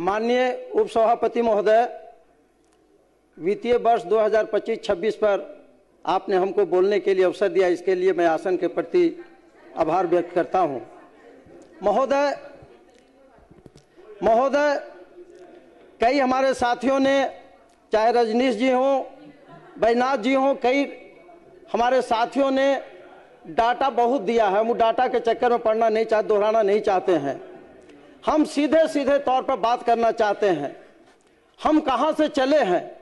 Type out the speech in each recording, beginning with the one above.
माननीय उपसभापति महोदय, वित्तीय वर्ष 2025-26 पर आपने हमको बोलने के लिए अवसर दिया, इसके लिए मैं आसन के प्रति आभार व्यक्त करता हूं। महोदय, कई हमारे साथियों ने, चाहे रजनीश जी हों, बैजनाथ जी हों, कई हमारे साथियों ने डाटा बहुत दिया है। हम डाटा के चक्कर में पढ़ना नहीं चाहते, दोहराना नहीं चाहते हैं। हम सीधे तौर पर बात करना चाहते हैं। हम कहां से चले हैं।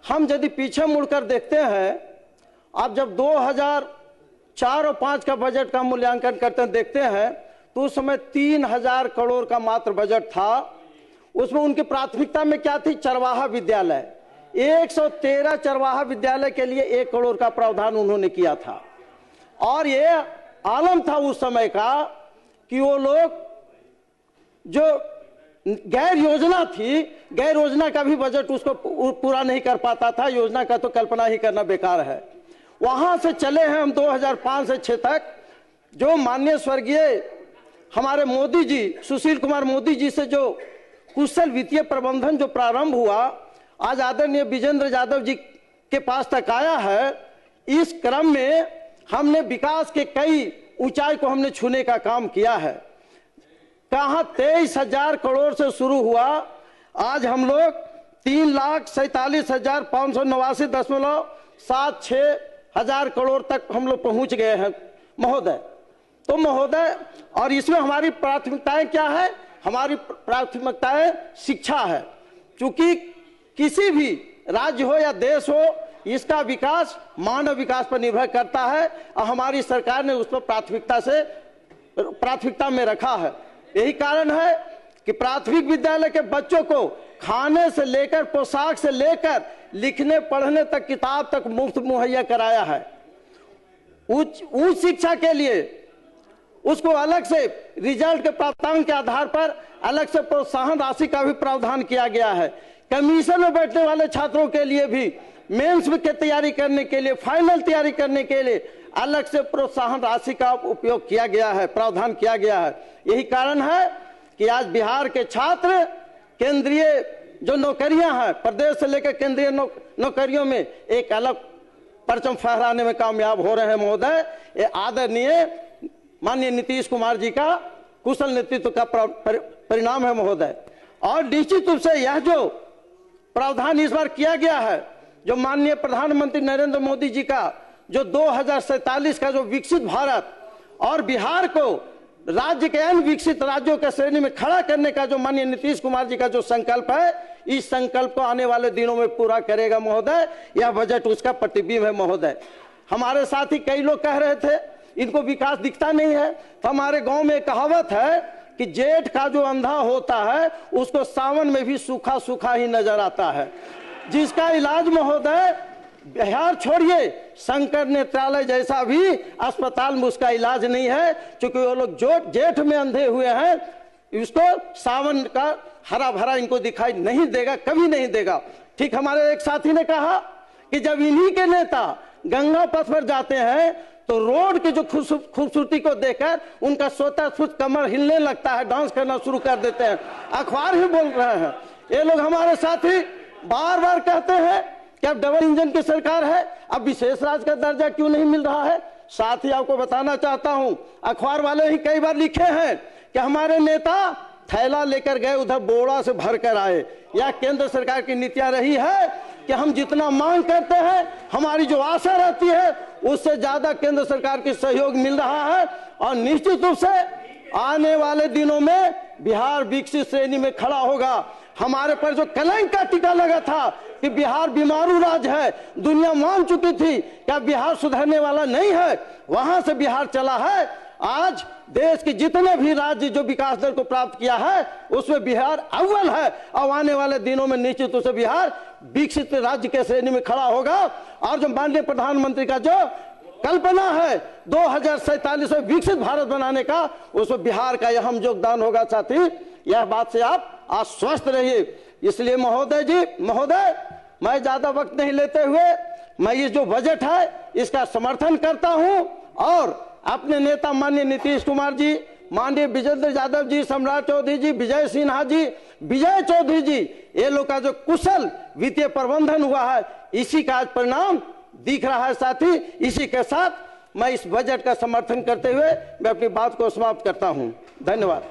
हम यदि पीछे मुड़कर देखते हैं, आप जब 2004 और 5 का बजट का मूल्यांकन करते हैं, देखते हैं तो उस समय 3000 करोड़ का मात्र बजट था। उसमें उनकी प्राथमिकता में क्या थी? चरवाहा विद्यालय। 113 चरवाहा विद्यालय के लिए 1 करोड़ का प्रावधान उन्होंने किया था। और ये आलम था उस समय का कि वो लोग जो गैर योजना थी, गैर योजना का भी बजट उसको पूरा नहीं कर पाता था। योजना का तो कल्पना ही करना बेकार है। वहां से चले हैं हम 2005 से 6 तक, जो माननीय स्वर्गीय हमारे मोदी जी, सुशील कुमार मोदी जी से जो कुशल वित्तीय प्रबंधन जो प्रारंभ हुआ, आज आदरणीय विजेंद्र यादव जी के पास तक आया है। इस क्रम में हमने विकास के कई ऊंचाई को हमने छूने का काम किया है। कहां 23,000 करोड़ से शुरू हुआ, आज हम लोग 3,47,589.76 करोड़ तक हम लोग पहुंच गए हैं महोदय। तो महोदय, और इसमें हमारी प्राथमिकताएं क्या है? हमारी प्राथमिकताएं शिक्षा है। क्योंकि किसी भी राज्य हो या देश हो, इसका विकास मानव विकास पर निर्भर करता है और हमारी सरकार ने उस पर प्राथमिकता में रखा है। यही कारण है कि प्राथमिक विद्यालय के बच्चों को खाने से लेकर, पोशाक से लेकर, लिखने पढ़ने तक, किताब तक मुफ्त मुहैया कराया है। उच्च शिक्षा के लिए उसको अलग से रिजल्ट के प्राप्तांक के आधार पर अलग से प्रोत्साहन राशि का भी प्रावधान किया गया है। कमीशन में बैठने वाले छात्रों के लिए भी मेंस की तैयारी करने के लिए, फाइनल तैयारी करने के लिए अलग से प्रोत्साहन राशि का उपयोग किया गया है, प्रावधान किया गया है। यही कारण है कि आज बिहार के छात्र केंद्रीय जो नौकरियां हैं, प्रदेश से लेकर केंद्रीय नौकरियों में एक अलग परचम फहराने में कामयाब हो रहे हैं महोदय। ये आदरणीय माननीय नीतीश कुमार जी का कुशल नेतृत्व का परिणाम है महोदय। और निश्चित रूप से यह जो प्रावधान इस बार किया गया है, जो माननीय प्रधानमंत्री नरेंद्र मोदी जी का जो 2047 का जो विकसित भारत और बिहार को राज्य के अन्य विकसित राज्यों के श्रेणी में खड़ा करने का जो माननीय नीतीश कुमार जी का जो संकल्प है, इस संकल्प को आने वाले दिनों में पूरा करेगा महोदय। यह बजट उसका प्रतिबिंब है महोदय। हमारे साथी कई लोग कह रहे थे इनको विकास दिखता नहीं है, तो हमारे गांव में कहावत है कि जेठ का जो अंधा होता है उसको सावन में भी सूखा सूखा ही नजर आता है। जिसका इलाज महोदय, बिहार छोड़िए, शंकर नेत्रालय जैसा भी अस्पताल में उसका इलाज नहीं है, क्योंकि वो लोग जो जेठ में अंधे हुए हैं, इसको सावन का हरा भरा इनको दिखाई नहीं देगा, कभी नहीं देगा। ठीक हमारे एक साथी ने कहा कि जब इन्हीं के नेता गंगा पथ पर जाते हैं तो रोड की जो खूबसूरती को देखकर उनका स्वतः स्फूर्त कमर हिलने लगता है, डांस करना शुरू कर देते हैं। अखबार ही बोल रहे हैं ये लोग। हमारे साथी बार बार कहते हैं कि अब डबल इंजन की सरकार है, अब विशेष राज्य का दर्जा क्यों नहीं मिल रहा है। साथ ही आपको बताना चाहता हूं, अखबार वाले ही कई बार लिखे हैं कि हमारे नेता थैला लेकर गए, उधर बोरा से भर कर आए। यह केंद्र सरकार की नीतियां रही है कि हम जितना मांग करते हैं, हमारी जो आशा रहती है, उससे ज्यादा केंद्र सरकार की सहयोग मिल रहा है। और निश्चित रूप से आने वाले दिनों में बिहार विकसित श्रेणी में खड़ा होगा। हमारे पर जो कलंक का टीका लगा था कि बिहार बीमारू राज्य है, दुनिया मान चुकी थी कि बिहार सुधरने वाला नहीं है, वहां से बिहार चला है। आज देश के जितने भी राज्य जो विकास दर को प्राप्त किया है, उसमें बिहार अव्वल है। और आने वाले दिनों में निश्चित रूप से बिहार विकसित राज्य के श्रेणी में खड़ा होगा। और जो माननीय प्रधानमंत्री का जो कल्पना है 2047 में विकसित भारत बनाने का, उसमें बिहार का अहम योगदान होगा। साथी, यह बात से आप आश्वस्त रहिए। इसलिए महोदय, मैं ज्यादा वक्त नहीं लेते हुए मैं ये जो बजट है इसका समर्थन करता हूं और अपने नेता माननीय नीतीश कुमार जी, माननीय विजेंद्र यादव जी, सम्राट चौधरी जी, विजय सिन्हा जी, विजय चौधरी जी, ये लोग का जो कुशल वित्तीय प्रबंधन हुआ है, इसी का आज परिणाम दिख रहा है। साथी, इसी के साथ मैं इस बजट का समर्थन करते हुए मैं अपनी बात को समाप्त करता हूं। धन्यवाद।